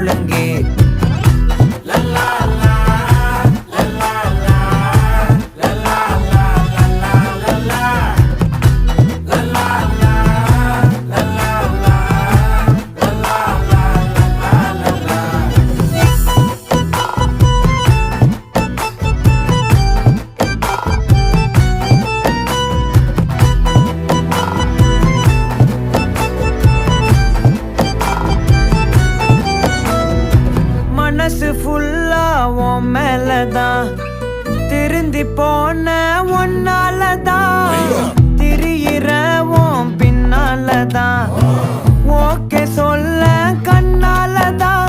ஒழுங்கே மனசு ஃபுல்லா உன் மேலதான் திருந்தி போன ஒன்னாலதான் திரியிற உன் பின்னாலதான் ஓகே சொல்ல கண்ணாலதான்